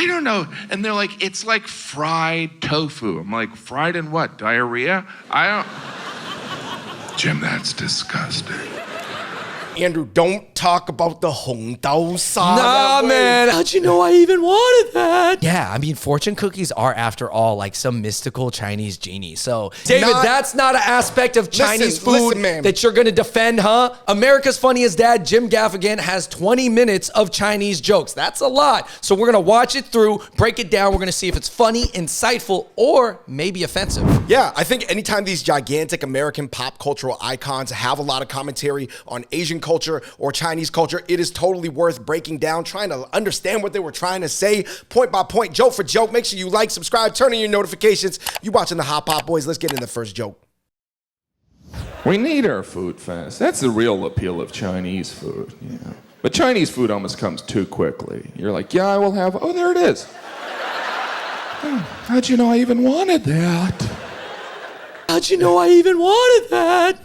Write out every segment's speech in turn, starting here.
I don't know. And they're like, it's like fried tofu. I'm like, fried in what? Diarrhea? Jim, that's disgusting. Andrew, don't talk about the Hong Dao saga. Nah, man, how'd you know I even wanted that? Yeah, I mean, fortune cookies are, after all, like some mystical Chinese genie. So, David, that's not an aspect of Chinese food that you're gonna defend, huh? America's Funniest Dad, Jim Gaffigan, has 20 minutes of Chinese jokes. That's a lot. So we're gonna watch it through, break it down. We're gonna see if it's funny, insightful, or maybe offensive. Yeah, I think anytime these gigantic American pop cultural icons have a lot of commentary on Asian culture or Chinese culture, it is totally worth breaking down, trying to understand what they were trying to say, point by point, joke for joke. Make sure you like, subscribe, turn on your notifications. You watching the Hot Pot Boys. Let's get into the first joke. We need our food fast. That's the real appeal of Chinese food. Yeah. But Chinese food almost comes too quickly. You're like, yeah, I will have, oh, there it is. How'd you know I even wanted that? How'd you know I even wanted that?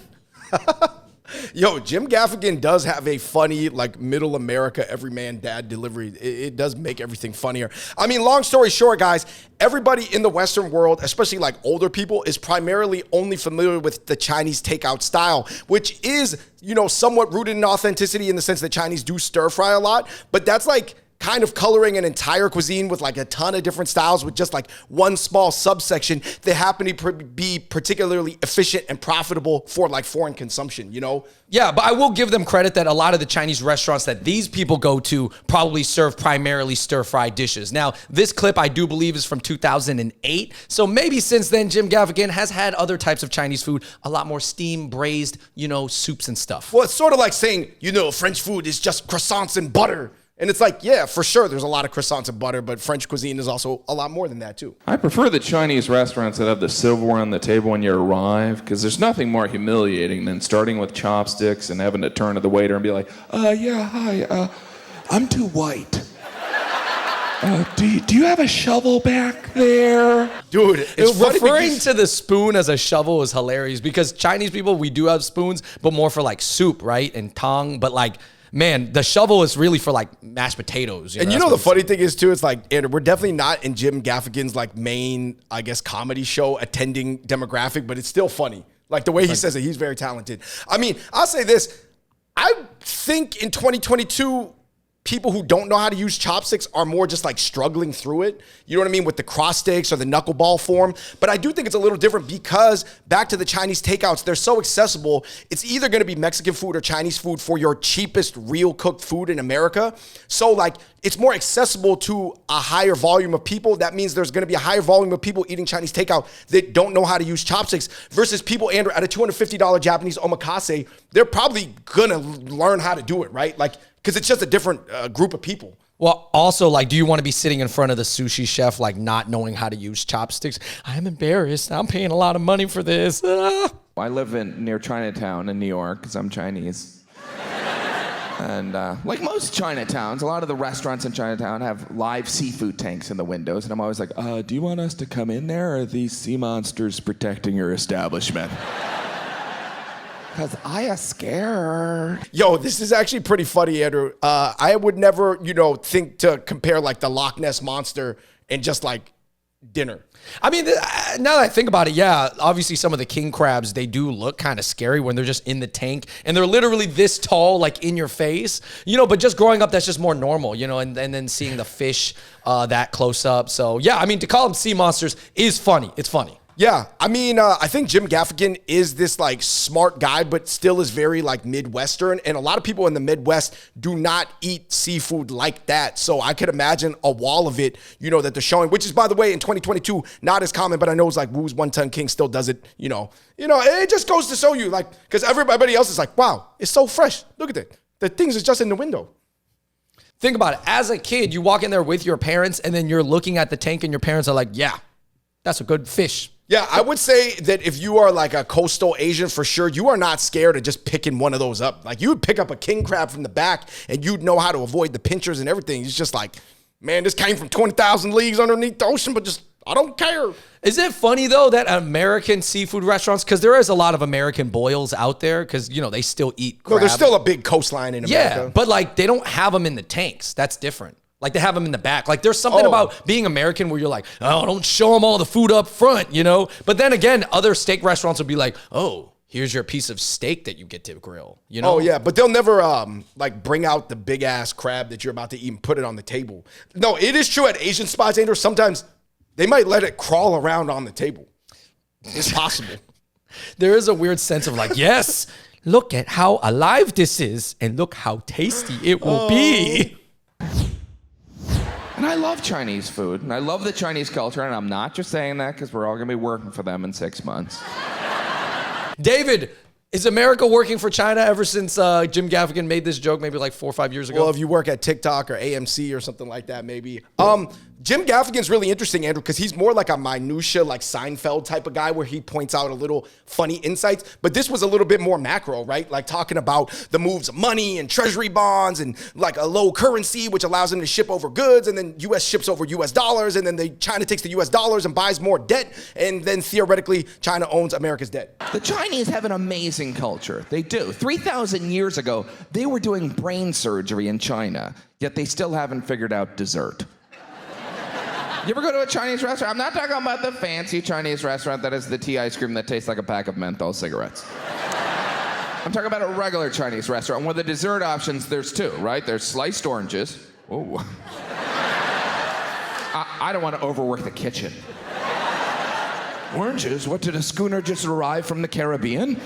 Yo, Jim Gaffigan does have a funny, like, middle America everyman dad delivery. It does make everything funnier. I mean, long story short, guys, everybody in the Western world, especially like older people, is primarily only familiar with the Chinese takeout style, which is, you know, somewhat rooted in authenticity in the sense that Chinese do stir fry a lot, but that's like kind of coloring an entire cuisine with like a ton of different styles with just like one small subsection that happen to be particularly efficient and profitable for like foreign consumption, you know? Yeah, but I will give them credit that a lot of the Chinese restaurants that these people go to probably serve primarily stir-fried dishes. Now, this clip I do believe is from 2008, so maybe since then Jim Gaffigan has had other types of Chinese food, a lot more steam, braised, you know, soups and stuff. Well, it's sort of like saying, you know, French food is just croissants and butter. And it's like, yeah, for sure, there's a lot of croissants and butter, but French cuisine is also a lot more than that, too. I prefer the Chinese restaurants that have the silverware on the table when you arrive, because there's nothing more humiliating than starting with chopsticks and having to turn to the waiter and be like, yeah, hi, I'm too white. Do you have a shovel back there? Dude, it's referring to the spoon as a shovel is hilarious, because Chinese people, we do have spoons, but more for like soup, right? And tong, but like, man, the shovel is really for like mashed potatoes. And you know the funny thing is too, it's like, Andrew, we're definitely not in Jim Gaffigan's like main, I guess, comedy show attending demographic, but it's still funny. Like the way he says it, he's very talented. I mean, I'll say this. I think in 2022, people who don't know how to use chopsticks are more just like struggling through it. You know what I mean? With the cross sticks or the knuckleball form. But I do think it's a little different because back to the Chinese takeouts, they're so accessible. It's either going to be Mexican food or Chinese food for your cheapest real cooked food in America. So like it's more accessible to a higher volume of people. That means there's going to be a higher volume of people eating Chinese takeout that don't know how to use chopsticks versus people, Andrew, at a $250 Japanese omakase, they're probably going to learn how to do it, right? Like, because it's just a different group of people. Well, also, like, do you want to be sitting in front of the sushi chef, like, not knowing how to use chopsticks? I'm embarrassed. I'm paying a lot of money for this. I live near Chinatown in New York because I'm Chinese. And like most Chinatowns, a lot of the restaurants in Chinatown have live seafood tanks in the windows. And I'm always like, do you want us to come in there, or are these sea monsters protecting your establishment? Because I am scared. Yo, this is actually pretty funny, Andrew. I would never, you know, think to compare like the Loch Ness Monster and just like dinner. I mean, now that I think about it, yeah, obviously some of the king crabs, they do look kind of scary when they're just in the tank and they're literally this tall, like in your face, you know, but just growing up, that's just more normal, you know, and then seeing the fish that close up. So yeah, I mean, to call them sea monsters is funny. It's funny. Yeah, I mean, I think Jim Gaffigan is this like smart guy, but still is very like Midwestern. And a lot of people in the Midwest do not eat seafood like that. So I could imagine a wall of it, you know, that they're showing, which is, by the way, in 2022, not as common, but I know it's like Woo's One Ton King still does it, you know, it just goes to show you, like, because everybody else is like, wow, it's so fresh. Look at it. The things is just in the window. Think about it. As a kid, you walk in there with your parents and then you're looking at the tank and your parents are like, yeah, that's a good fish. Yeah, I would say that if you are like a coastal Asian, for sure, you are not scared of just picking one of those up. Like you would pick up a king crab from the back and you'd know how to avoid the pinchers and everything. It's just like, man, this came from 20,000 leagues underneath the ocean, but just, I don't care. Is it funny though that American seafood restaurants, because there is a lot of American boils out there because, you know, they still eat crab. No, there's still a big coastline in America. Yeah, but like they don't have them in the tanks. That's different. Like they have them in the back. Like there's something about being American where you're like, oh, don't show them all the food up front, you know? But then again, other steak restaurants will be like, oh, here's your piece of steak that you get to grill, you know? Oh, yeah, but they'll never, like, bring out the big-ass crab that you're about to eat and put it on the table. No, it is true at Asian spots, Andrew, sometimes they might let it crawl around on the table. It's possible. There is a weird sense of like, yes, look at how alive this is, and look how tasty it will be. And I love Chinese food, and I love the Chinese culture, and I'm not just saying that because we're all going to be working for them in 6 months. David, is America working for China ever since Jim Gaffigan made this joke maybe like 4 or 5 years ago? Well, if you work at TikTok or AMC or something like that, maybe. Jim Gaffigan's really interesting, Andrew, because he's more like a minutia, like Seinfeld type of guy where he points out a little funny insights. But this was a little bit more macro, right? Like talking about the moves of money and treasury bonds and like a low currency, which allows them to ship over goods. And then U.S. ships over U.S. dollars. And then China takes the U.S. dollars and buys more debt. And then theoretically, China owns America's debt. The Chinese have an amazing culture. They do. 3,000 years ago, they were doing brain surgery in China, yet they still haven't figured out dessert. You ever go to a Chinese restaurant? I'm not talking about the fancy Chinese restaurant that has the tea ice cream that tastes like a pack of menthol cigarettes. I'm talking about a regular Chinese restaurant where the dessert options, there's two, right? There's sliced oranges. Ooh. I don't want to overwork the kitchen. Oranges? What, did a schooner just arrive from the Caribbean?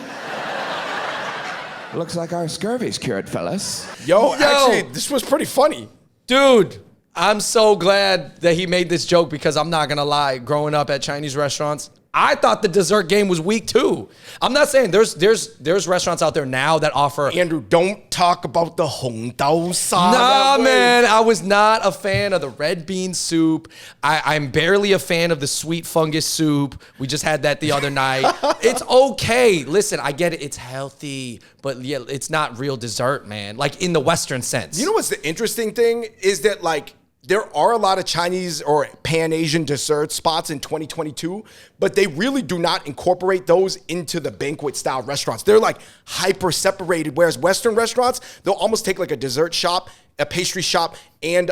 Looks like our scurvy's cured, fellas. Yo, actually, this was pretty funny. Dude, I'm so glad that he made this joke because I'm not gonna lie, growing up at Chinese restaurants, I thought the dessert game was weak too. I'm not saying there's restaurants out there now that offer. Andrew, don't talk about the Hong Dao Sa. Nah, man, I was not a fan of the red bean soup. I'm barely a fan of the sweet fungus soup. We just had that the other night. It's okay. Listen, I get it. It's healthy, but yeah, it's not real dessert, man. Like in the Western sense. You know what's the interesting thing is that like there are a lot of Chinese or Pan-Asian dessert spots in 2022, but they really do not incorporate those into the banquet-style restaurants. They're like hyper-separated, whereas Western restaurants, they'll almost take like a dessert shop, a pastry shop, and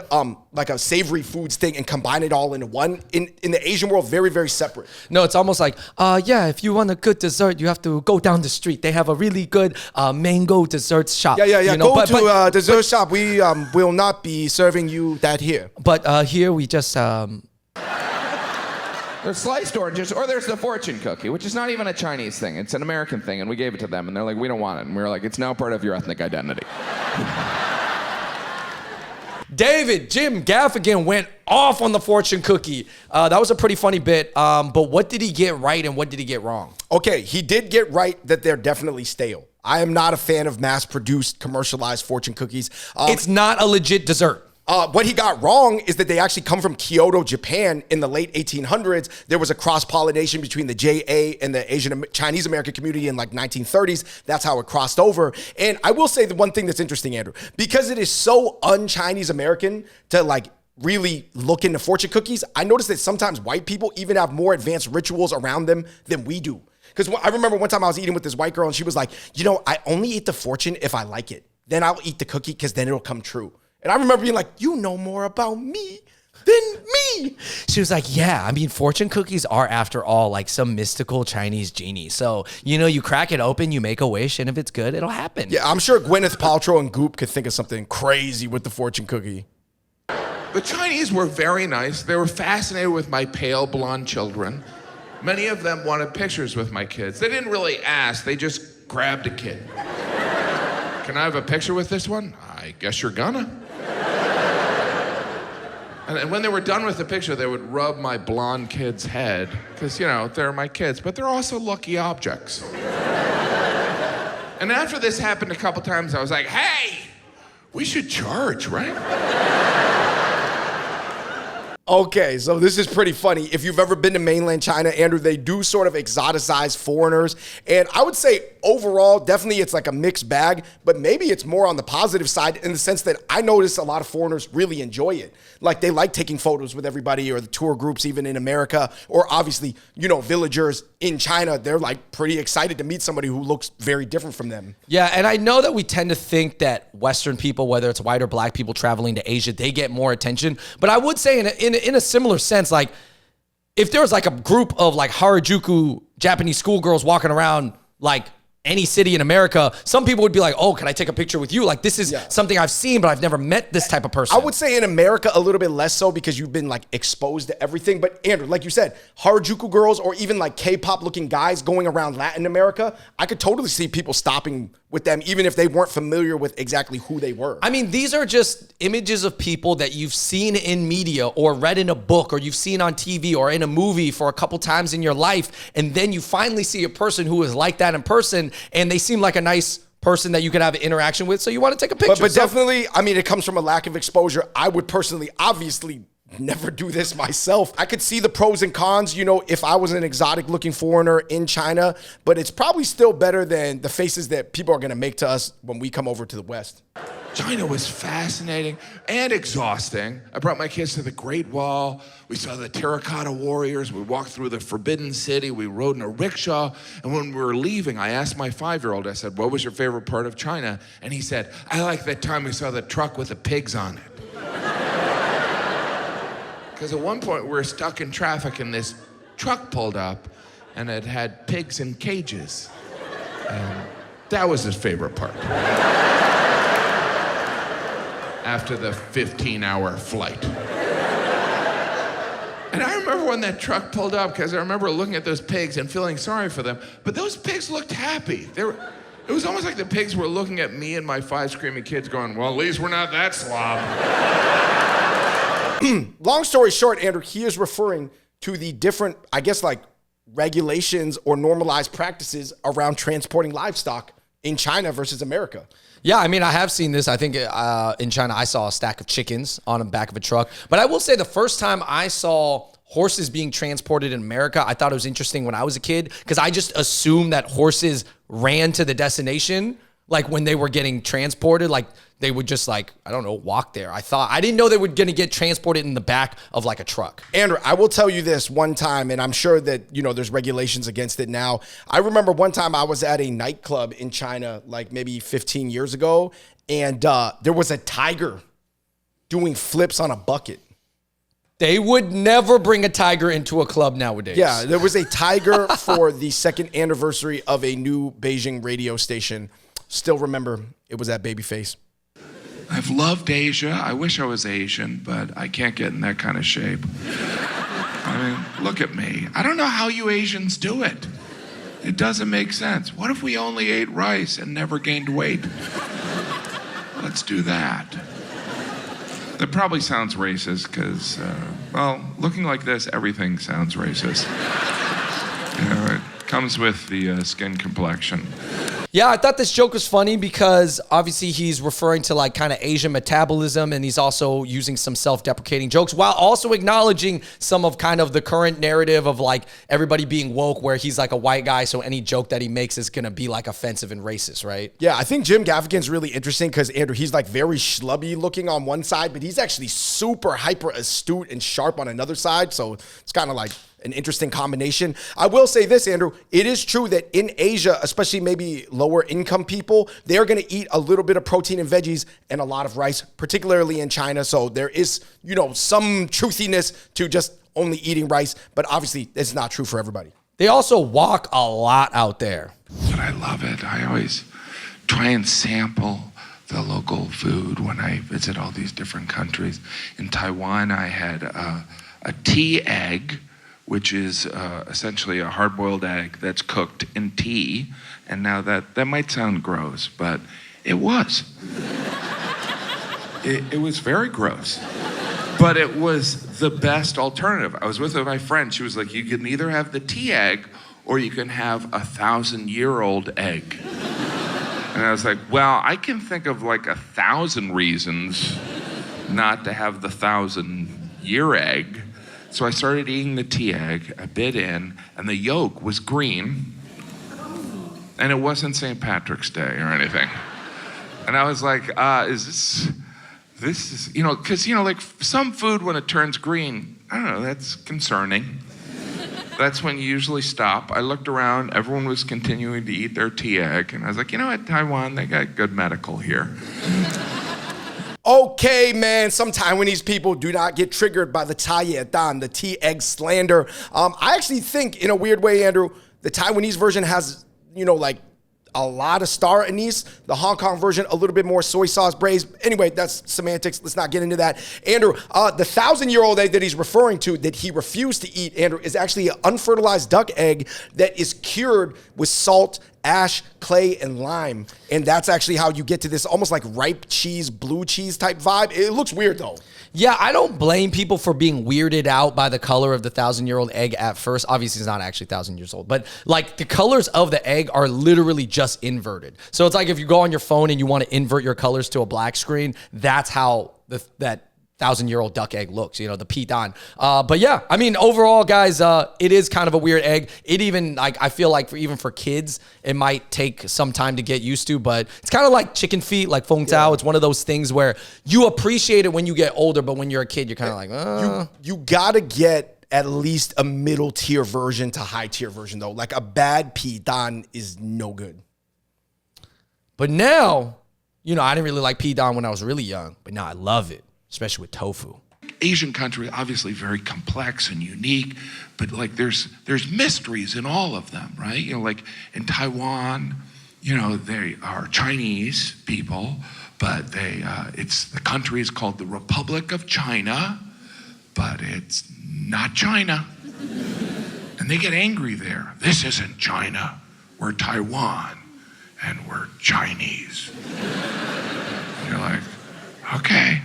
like a savory foods thing and combine it all into one. In the Asian world, very, very separate. No, it's almost like, yeah, if you want a good dessert, you have to go down the street. They have a really good mango dessert shop. Yeah. You know? Go to dessert shop. We will not be serving you that here. But here we just... There's sliced oranges, or there's the fortune cookie, which is not even a Chinese thing. It's an American thing, and we gave it to them, and they're like, we don't want it. And we were like, it's now part of your ethnic identity. David, Jim Gaffigan went off on the fortune cookie. That was a pretty funny bit. But what did he get right and what did he get wrong? Okay, he did get right that they're definitely stale. I am not a fan of mass-produced, commercialized fortune cookies. It's not a legit dessert. What he got wrong is that they actually come from Kyoto, Japan in the late 1800s. There was a cross-pollination between the JA and the Asian Chinese American community in like 1930s. That's how it crossed over. And I will say the one thing that's interesting, Andrew, because it is so un-Chinese American to like really look into fortune cookies, I noticed that sometimes white people even have more advanced rituals around them than we do. Because I remember one time I was eating with this white girl and she was like, you know, I only eat the fortune if I like it. Then I'll eat the cookie because then it'll come true. And I remember being like, you know more about me than me. She was like, yeah, I mean, fortune cookies are, after all, like some mystical Chinese genie. So, you know, you crack it open, you make a wish, and if it's good, it'll happen. Yeah, I'm sure Gwyneth Paltrow and Goop could think of something crazy with the fortune cookie. The Chinese were very nice. They were fascinated with my pale blonde children. Many of them wanted pictures with my kids. They didn't really ask, they just grabbed a kid. Can I have a picture with this one? I guess you're gonna. And when they were done with the picture, they would rub my blonde kid's head, because, you know, they're my kids, but they're also lucky objects. And after this happened a couple times, I was like, hey, we should charge, right? Okay, so this is pretty funny. If you've ever been to mainland China, Andrew, they do sort of exoticize foreigners. And I would say overall, definitely it's like a mixed bag, but maybe it's more on the positive side in the sense that I notice a lot of foreigners really enjoy it. Like they like taking photos with everybody or the tour groups even in America, or obviously, villagers in China, they're like pretty excited to meet somebody who looks very different from them. Yeah, and I know that we tend to think that Western people, whether it's white or black people traveling to Asia, they get more attention. But I would say in a similar sense, like if there was like a group of like Harajuku Japanese schoolgirls walking around like any city in America, some people would be like, oh, can I take a picture with you? Like this is something I've seen, but I've never met this type of person. I would say in America a little bit less so because you've been like exposed to everything. But Andrew, like you said, Harajuku girls or even like K-pop looking guys going around Latin America, I could totally see people stopping with them even if they weren't familiar with exactly who they were. I mean, these are just images of people that you've seen in media or read in a book or you've seen on TV or in a movie for a couple times in your life. And then you finally see a person who is like that in person and they seem like a nice person that you could have an interaction with. So you want to take a picture. But definitely, I mean, it comes from a lack of exposure. I would personally, obviously, never do this myself. I could see the pros and cons, if I was an exotic looking foreigner in China, but it's probably still better than the faces that people are going to make to us when we come over to the West. China was fascinating and exhausting. I brought my kids to the Great Wall. We saw the terracotta warriors. We walked through the Forbidden City. We rode in a rickshaw. And when we were leaving, I asked my 5-year-old, I said, what was your favorite part of China? And he said, I like that time we saw the truck with the pigs on it. Because at one point we were stuck in traffic and this truck pulled up and it had pigs in cages. And that was his favorite part. After the 15-hour flight. And I remember when that truck pulled up because I remember looking at those pigs and feeling sorry for them, but those pigs looked happy. It was almost like the pigs were looking at me and my 5 screaming kids going, well, at least we're not that slob. Long story short, Andrew, he is referring to the different, I guess, like regulations or normalized practices around transporting livestock in China versus America. Yeah, I mean, I have seen this. I think in China, I saw a stack of chickens on the back of a truck. But I will say the first time I saw horses being transported in America, I thought it was interesting when I was a kid because I just assumed that horses ran to the destination like when they were getting transported, like they would just like, I don't know, walk there. I didn't know they were going to get transported in the back of like a truck. Andrew, I will tell you this one time, and I'm sure that, there's regulations against it now. I remember one time I was at a nightclub in China, like maybe 15 years ago, and there was a tiger doing flips on a bucket. They would never bring a tiger into a club nowadays. Yeah, there was a tiger for the 2nd anniversary of a new Beijing radio station. Still remember, it was at Babyface. I've loved Asia. I wish I was Asian, but I can't get in that kind of shape. I mean, look at me. I don't know how you Asians do it. It doesn't make sense. What if we only ate rice and never gained weight? Let's do that. That probably sounds racist because, looking like this, everything sounds racist. It comes with the skin complexion. Yeah, I thought this joke was funny because obviously he's referring to like kind of Asian metabolism and he's also using some self-deprecating jokes while also acknowledging some of kind of the current narrative of like everybody being woke where he's like a white guy, so any joke that he makes is going to be like offensive and racist, right? Yeah, I think Jim Gaffigan's really interesting because, Andrew, he's like very schlubby looking on one side, but he's actually super hyper astute and sharp on another side, so it's kind of like an interesting combination. I will say this, Andrew, it is true that in Asia, especially maybe lower income people, they're going to eat a little bit of protein and veggies and a lot of rice, particularly in China. So there is, some truthiness to just only eating rice, but obviously it's not true for everybody. They also walk a lot out there. But I love it. I always try and sample the local food when I visit all these different countries. In Taiwan, I had a tea egg, which is essentially a hard-boiled egg that's cooked in tea. And now that might sound gross, but it was. It was very gross. But it was the best alternative. I was with my friend. She was like, you can either have the tea egg or you can have a 1,000-year-old egg. And I was like, well, I can think of like 1,000 reasons not to have the 1,000 year egg. So I started eating the tea egg, a bit in, and the yolk was green. And it wasn't St. Patrick's Day or anything. And I was like, this is, because, like some food when it turns green, I don't know, that's concerning. That's when you usually stop. I looked around, everyone was continuing to eat their tea egg, and I was like, you know what, Taiwan, they got good medical here. Okay, man, some Taiwanese people do not get triggered by the Taiyedan, the tea egg slander. I actually think, in a weird way, Andrew, the Taiwanese version has, like a lot of star anise. The Hong Kong version, a little bit more soy sauce braised. Anyway, that's semantics. Let's not get into that. Andrew, the 1,000-year-old egg that he's referring to that he refused to eat, Andrew, is actually an unfertilized duck egg that is cured with salt, ash, clay, and lime. And that's actually how you get to this almost like ripe cheese, blue cheese type vibe. It looks weird though. Yeah, I don't blame people for being weirded out by the color of the 1,000-year-old egg at first. Obviously, it's not actually 1,000 years old, but like the colors of the egg are literally just inverted. So it's like if you go on your phone and you want to invert your colors to a black screen, that's how that 1,000-year-old duck egg looks, the pidan. But yeah, I mean, overall, guys, it is kind of a weird egg. It even, I feel like even for kids, it might take some time to get used to, but it's kind of like chicken feet, like fung tao. It's one of those things where you appreciate it when you get older, but when you're a kid, you're kind of like, You gotta get at least a middle tier version to high tier version though. Like a bad pidan is no good. But now, I didn't really like pidan when I was really young, but now I love it. Especially with tofu. Asian country, obviously very complex and unique, but like there's mysteries in all of them, right? Like in Taiwan, they are Chinese people, but the country is called the Republic of China, but it's not China. And they get angry there. This isn't China, we're Taiwan, and we're Chinese. And you're like, Okay.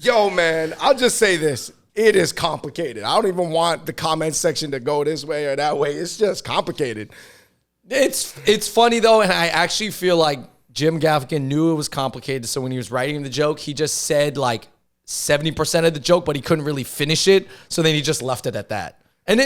Yo, man, I'll just say this. It is complicated. I don't even want the comment section to go this way or that way. It's just complicated. It's funny, though, and I actually feel like Jim Gaffigan knew it was complicated, so when he was writing the joke, he just said, like, 70% of the joke, but he couldn't really finish it, so then he just left it at that. And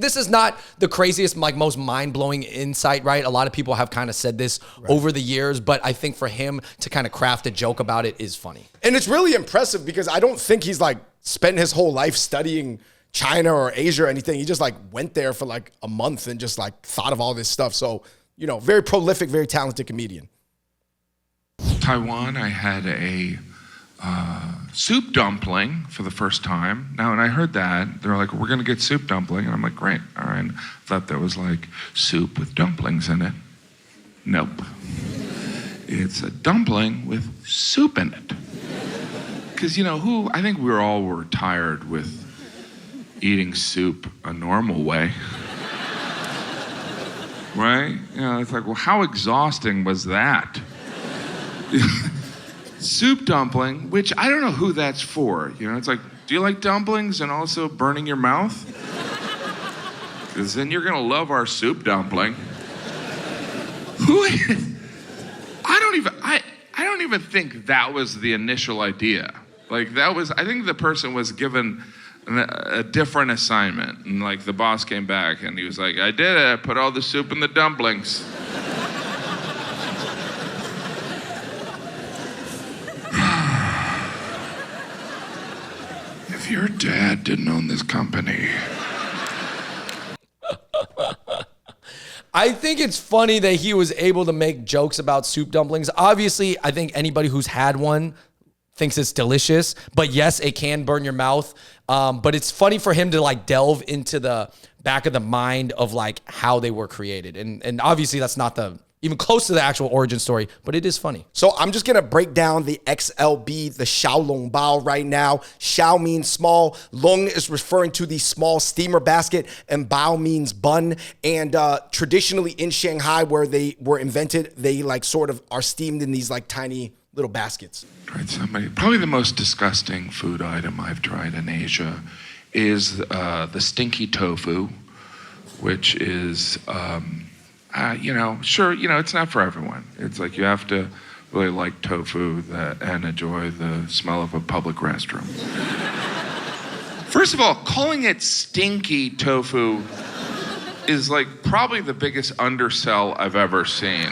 this is not the craziest, like most mind-blowing insight, right? A lot of people have kind of said this over the years, but I think for him to kind of craft a joke about it is funny. And it's really impressive because I don't think he's like spent his whole life studying China or Asia or anything. He just like went there for like a month and just like thought of all this stuff. So, very prolific, very talented comedian. Taiwan, I had a soup dumpling for the first time. Now, when I heard that, they were like, we're going to get soup dumpling. And I'm like, great. All right. I thought that was like soup with dumplings in it. Nope. It's a dumpling with soup in it. Because, I think we were tired with eating soup a normal way. Right? It's like, well, how exhausting was that? Soup dumpling, which I don't know who that's for. It's like, do you like dumplings and also burning your mouth? Because then you're gonna love our soup dumpling. I don't even think that was the initial idea. Like I think the person was given a different assignment, and like the boss came back and he was like, I did it. I put all the soup in the dumplings. If your dad didn't own this company. I think it's funny that he was able to make jokes about soup dumplings. Obviously, I think anybody who's had one thinks it's delicious, but yes, it can burn your mouth. But it's funny for him to like delve into the back of the mind of like how they were created. And obviously that's not even close to the actual origin story, but it is funny. So I'm just going to break down the XLB, the Xiao Long Bao right now. Xiao means small. Long is referring to the small steamer basket, and Bao means bun. And traditionally in Shanghai, where they were invented, they like sort of are steamed in these like tiny little baskets. Right, probably the most disgusting food item I've tried in Asia is the stinky tofu, which is... sure, it's not for everyone. It's like you have to really like tofu and enjoy the smell of a public restroom. First of all, calling it stinky tofu is like probably the biggest undersell I've ever seen.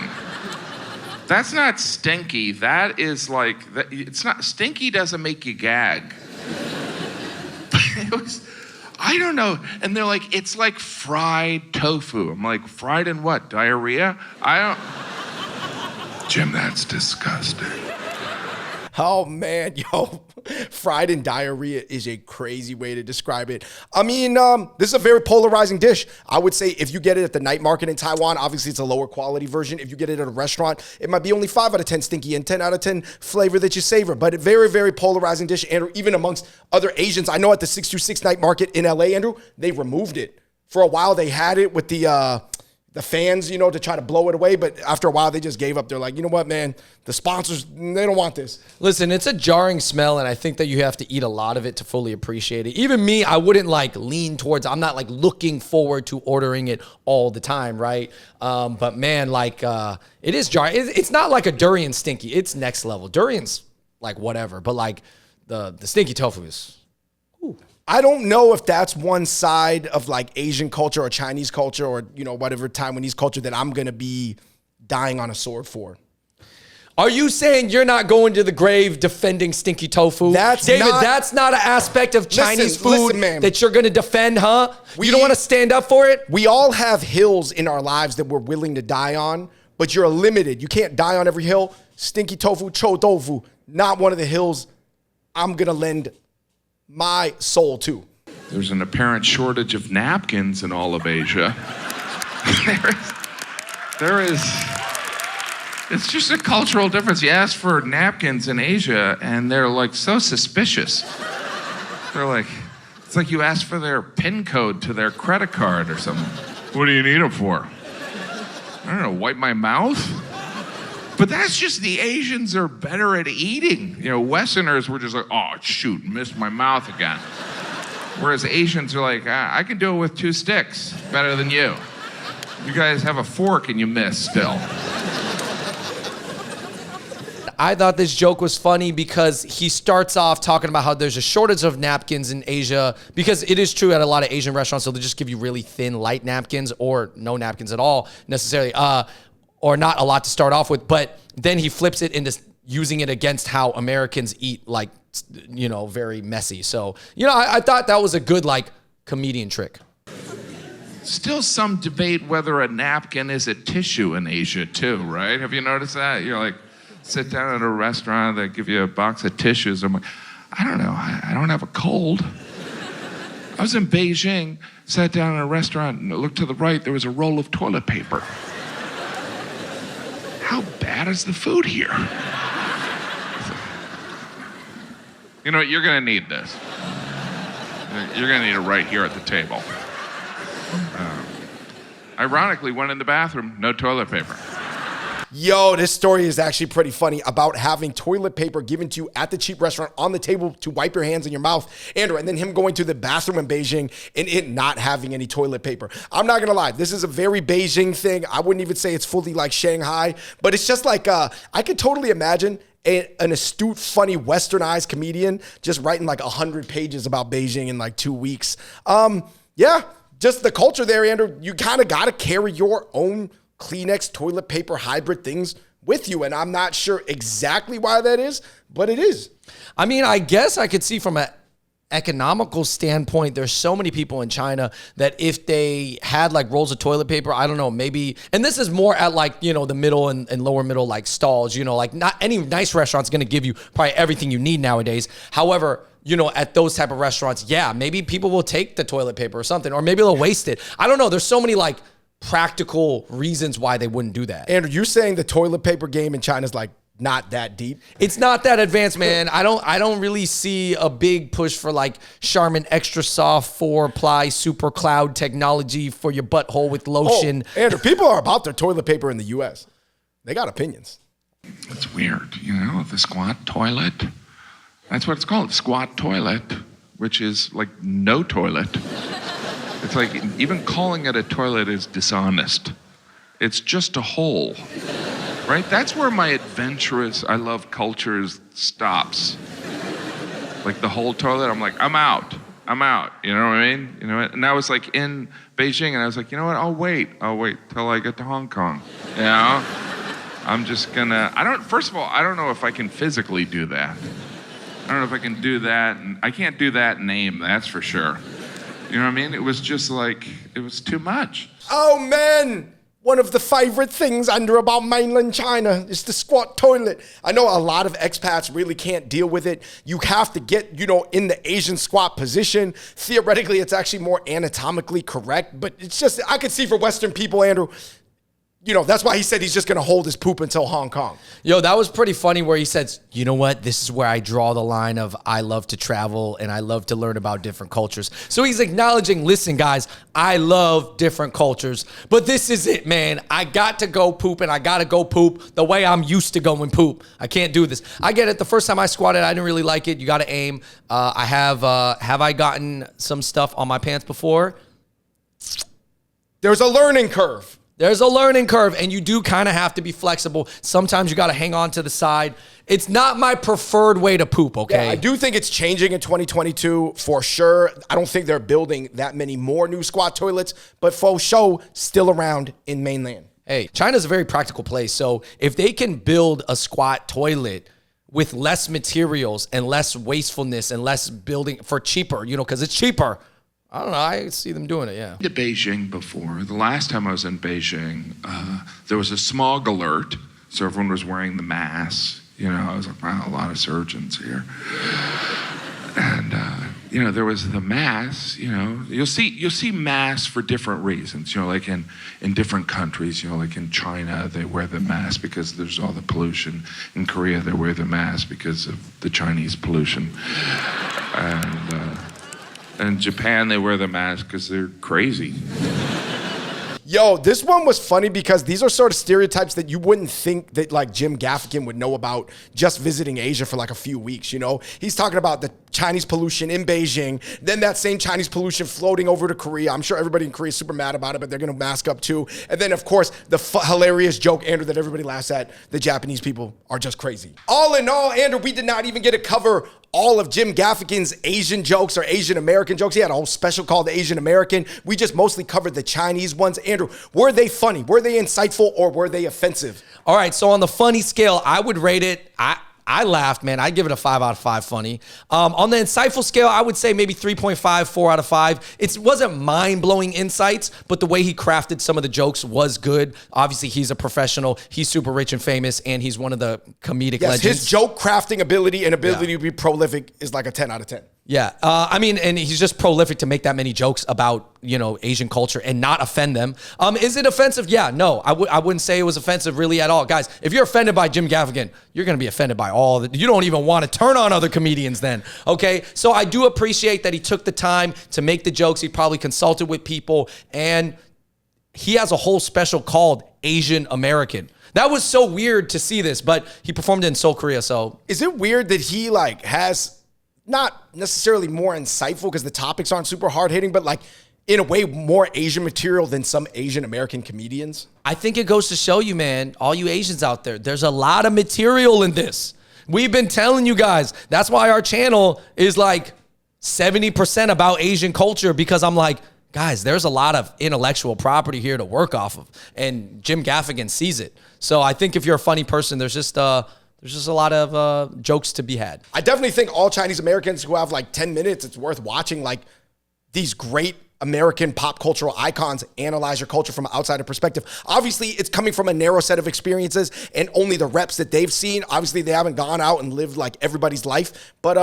That's not stinky. That is like, it's not, stinky doesn't make you gag. It was, I don't know. And they're like, it's like fried tofu. I'm like, fried in what? Diarrhea? Jim, that's disgusting. Oh man, yo, fried in diarrhea is a crazy way to describe it. I mean, this is a very polarizing dish. I would say if you get it at the night market in Taiwan, obviously it's a lower quality version. If you get it at a restaurant, it might be only 5 out of 10 stinky and 10 out of 10 flavor that you savor. But a very, very polarizing dish, Andrew, even amongst other Asians. I know at the 626 night market in LA, Andrew, they removed it. For a while, they had it with the fans, you know, to try to blow it away. But after a while, they just gave up. They're like, you know what, man? The sponsors, they don't want this. Listen, it's a jarring smell, and I think that you have to eat a lot of it to fully appreciate it. Even me, I wouldn't like lean towards, I'm not like looking forward to ordering it all the time, right? But man, like it is jarring. It's not like a durian stinky. It's next level. Durian's like whatever, but like the stinky tofu is, ooh. I don't know if that's one side of like Asian culture or Chinese culture or, you know, whatever Taiwanese culture that I'm going to be dying on a sword for. Are you saying you're not going to the grave defending stinky tofu? David, that's not an aspect of Chinese food that you're going to defend, huh? You don't want to stand up for it? We all have hills in our lives that we're willing to die on, but you're limited. You can't die on every hill. Stinky tofu, cho tofu, not one of the hills I'm going to lend my soul to. There's an apparent shortage of napkins in all of Asia. there is, it's just a cultural difference. You ask for napkins in Asia and they're like so suspicious. They're like, it's like you ask for their PIN code to their credit card or something. What do you need them for? I don't know, wipe my mouth? But that's just the Asians are better at eating. You know, Westerners were just like, oh, shoot, missed my mouth again. Whereas Asians are like, I can do it with 2 sticks, better than you. You guys have a fork and you miss still. I thought this joke was funny because he starts off talking about how there's a shortage of napkins in Asia, because it is true at a lot of Asian restaurants, so they just give you really thin, light napkins or no napkins at all necessarily. Or not a lot to start off with, but then he flips it into using it against how Americans eat, like, you know, very messy. So, you know, I thought that was a good, like, comedian trick. Still some debate whether a napkin is a tissue in Asia, too, right? Have you noticed that? You're like, sit down at a restaurant, they give you a box of tissues. I'm like, I don't know, I don't have a cold. I was in Beijing, sat down at a restaurant, and looked to the right, there was a roll of toilet paper. How bad is the food here? You know what, you're gonna need this. You're gonna need it right here at the table. Ironically, went in the bathroom, no toilet paper. Yo, this story is actually pretty funny about having toilet paper given to you at the cheap restaurant on the table to wipe your hands in your mouth, Andrew, and then him going to the bathroom in Beijing and it not having any toilet paper. I'm not gonna lie, this is a very Beijing thing. I wouldn't even say it's fully like Shanghai, but it's just like, I could totally imagine an astute, funny, westernized comedian just writing like 100 pages about Beijing in like 2 weeks. Yeah, just the culture there, Andrew, you kind of gotta carry your own Kleenex, toilet paper, hybrid things with you. And I'm not sure exactly why that is, but it is. I mean, I guess I could see from an economical standpoint, there's so many people in China that if they had like rolls of toilet paper, I don't know, maybe, and this is more at like, you know, the middle and lower middle like stalls, you know, like not any nice restaurant's going to give you probably everything you need nowadays. However, you know, at those type of restaurants, yeah, maybe people will take the toilet paper or something, or maybe they'll waste it. I don't know. There's so many like practical reasons why they wouldn't do that. Andrew, you're saying the toilet paper game in China is like not that deep? It's not that advanced, man. I don't really see a big push for like Charmin Extra Soft 4-ply super cloud technology for your butthole with lotion. Oh, Andrew, people are about their toilet paper in the U.S. They got opinions. It's weird, you know, the squat toilet. That's what it's called, squat toilet, which is like no toilet. It's like even calling it a toilet is dishonest. It's just a hole. right? That's where my adventurous, I love cultures stops. Like the whole toilet, I'm like, I'm out. You know what I mean? You know what? And I was like in Beijing, and I was like, you know what? I'll wait till I get to Hong Kong. You know? I'm just gonna, first of all, I don't know if I can physically do that. I don't know if I can do that. And I can't do that name, that's for sure. You know what I mean? It was just like, it was too much. Oh, man. One of the favorite things about mainland China is the squat toilet. I know a lot of expats really can't deal with it. You have to get, in the Asian squat position. Theoretically, it's actually more anatomically correct, but it's just, I could see for Western people, Andrew, that's why he said he's just going to hold his poop until Hong Kong. Yo, that was pretty funny where he said, you know what? This is where I draw the line of I love to travel and I love to learn about different cultures. So he's acknowledging, listen, guys, I love different cultures, but this is it, man. I got to go poop and I got to go poop the way I'm used to going poop. I can't do this. I get it. The first time I squatted, I didn't really like it. You got to aim. Have I gotten some stuff on my pants before? There's a learning curve. There's a learning curve, and you do kind of have to be flexible. Sometimes you got to hang on to the side. It's not my preferred way to poop, okay? Yeah, I do think it's changing in 2022 for sure. I don't think they're building that many more new squat toilets, but for sure, still around in mainland. Hey, China's a very practical place, so if they can build a squat toilet with less materials and less wastefulness and less building for cheaper, because it's cheaper, I don't know. I see them doing it, yeah. To Beijing before. The last time I was in Beijing, there was a smog alert, so everyone was wearing the masks. I was like, wow, a lot of surgeons here. And there was the masks. You'll see masks for different reasons. Like in different countries. Like in China, they wear the mask because there's all the pollution. In Korea, they wear the mask because of the Chinese pollution. And in Japan, they wear the mask because they're crazy. Yo, this one was funny because these are sort of stereotypes that you wouldn't think that like Jim Gaffigan would know about just visiting Asia for like a few weeks, He's talking about the Chinese pollution in Beijing, then that same Chinese pollution floating over to Korea. I'm sure everybody in Korea is super mad about it, but they're going to mask up too. And then, of course, the hilarious joke, Andrew, that everybody laughs at, the Japanese people are just crazy. All in all, Andrew, we did not even get to cover all of Jim Gaffigan's Asian jokes or Asian American jokes. He had a whole special called The Asian American. We just mostly covered the Chinese ones. Andrew, were they funny? Were they insightful or were they offensive? All right, so on the funny scale, I would rate it, I laughed, man. I'd give it a 5 out of 5 funny. On the insightful scale, I would say maybe 3.5, 4 out of 5. It wasn't mind-blowing insights, but the way he crafted some of the jokes was good. Obviously, he's a professional. He's super rich and famous, and he's one of the comedic legends. His joke crafting ability and ability to be prolific is like a 10 out of 10. Yeah, and he's just prolific to make that many jokes about, Asian culture and not offend them. Is it offensive? Yeah, no, I wouldn't say it was offensive really at all. Guys, if you're offended by Jim Gaffigan, you're going to be offended by all of it. You don't even want to turn on other comedians then, okay? So I do appreciate that he took the time to make the jokes. He probably consulted with people, and he has a whole special called Asian American. That was so weird to see this, but he performed it in Seoul, Korea, so. Is it weird that he has not necessarily more insightful because the topics aren't super hard hitting, but in a way more Asian material than some Asian American comedians? I think it goes to show you, man, all you Asians out there, there's a lot of material in this. We've been telling you guys. That's why our channel is 70% about Asian culture, because I'm like, guys, there's a lot of intellectual property here to work off of. And Jim Gaffigan sees it. So I think if you're a funny person, there's just a lot of jokes to be had. I definitely think all Chinese Americans who have 10 minutes, it's worth watching these great American pop cultural icons analyze your culture from an outsider perspective. Obviously, it's coming from a narrow set of experiences and only the reps that they've seen. Obviously, they haven't gone out and lived everybody's life, but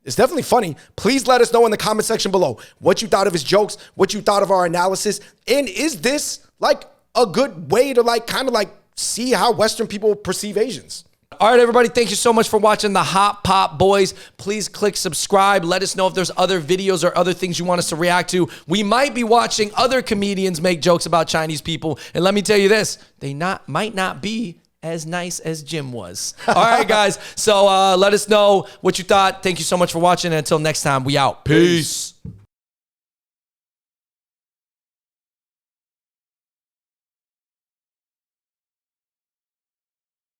it's definitely funny. Please let us know in the comment section below what you thought of his jokes, what you thought of our analysis, and is this a good way to see how Western people perceive Asians? All right, everybody, thank you so much for watching the Hot Pop Boys. Please click subscribe. Let us know if there's other videos or other things you want us to react to. We might be watching other comedians make jokes about Chinese people. And let me tell you this, they might not be as nice as Jim was. All right, guys. So let us know what you thought. Thank you so much for watching. And until next time, we out. Peace.